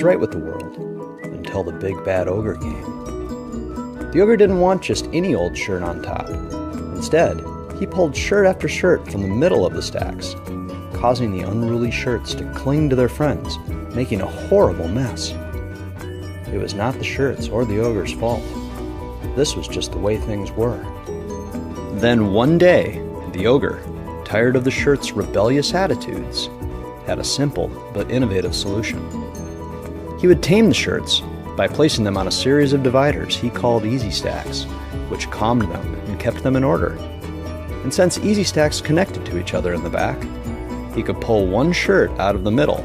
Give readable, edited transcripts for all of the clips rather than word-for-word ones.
was right with the world, until the big bad ogre came. The ogre didn't want just any old shirt on top. Instead, he pulled shirt after shirt from the middle of the stacks, causing the unruly shirts to cling to their friends, making a horrible mess. It was not the shirts or the ogre's fault. This was just the way things were. Then one day, the ogre, tired of the shirts' rebellious attitudes, had a simple but innovative solution. He would tame the shirts by placing them on a series of dividers he called easy stacks, which calmed them and kept them in order. And since easy stacks connected to each other in the back, he could pull one shirt out of the middle,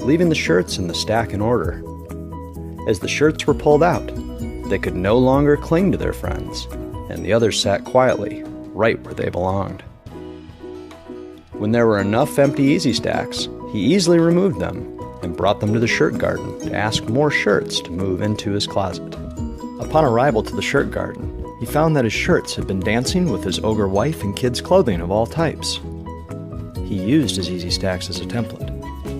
leaving the shirts in the stack in order. As the shirts were pulled out, they could no longer cling to their friends, and the others sat quietly, right where they belonged. When there were enough empty easy stacks, he easily removed them and brought them to the shirt garden to ask more shirts to move into his closet. Upon arrival to the shirt garden, he found that his shirts had been dancing with his ogre wife and kids' clothing of all types. He used his easy stacks as a template,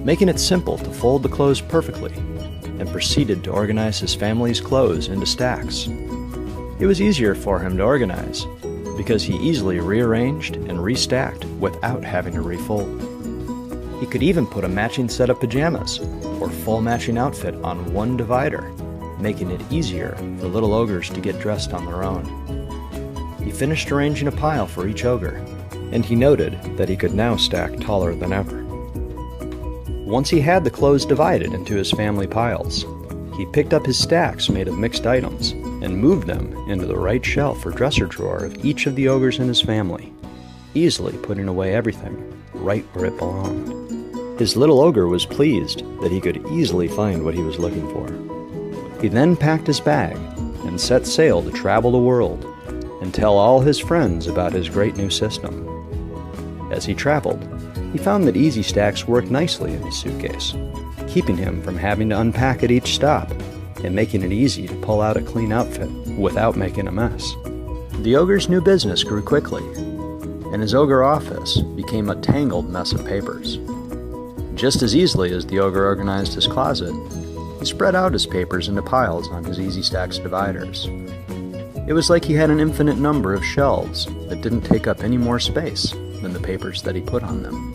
making it simple to fold the clothes perfectly, and proceeded to organize his family's clothes into stacks. It was easier for him to organize, because he easily rearranged and restacked without having to refold. He could even put a matching set of pajamas or full matching outfit on one divider, making it easier for little ogres to get dressed on their own. He finished arranging a pile for each ogre, and he noted that he could now stack taller than ever. Once he had the clothes divided into his family piles, he picked up his stacks made of mixed items and moved them into the right shelf or dresser drawer of each of the ogres in his family, easily putting away everything right where it belonged. His little ogre was pleased that he could easily find what he was looking for. He then packed his bag and set sail to travel the world and tell all his friends about his great new system. As he traveled, he found that easy stacks worked nicely in his suitcase, keeping him from having to unpack at each stop and making it easy to pull out a clean outfit without making a mess. The ogre's new business grew quickly, and his ogre office became a tangled mess of papers. Just as easily as the ogre organized his closet, he spread out his papers into piles on his easy stacks dividers. It was like he had an infinite number of shelves that didn't take up any more space than the papers that he put on them.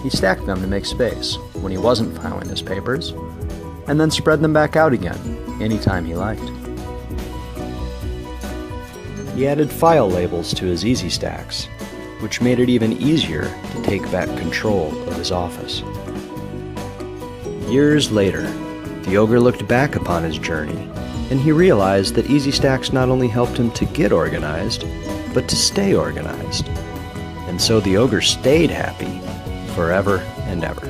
He stacked them to make space when he wasn't filing his papers, and then spread them back out again anytime he liked. He added file labels to his easy stacks, which made it even easier to take back control of his office. Years later, the ogre looked back upon his journey, and he realized that easy stacks not only helped him to get organized, but to stay organized. And so the ogre stayed happy forever and ever.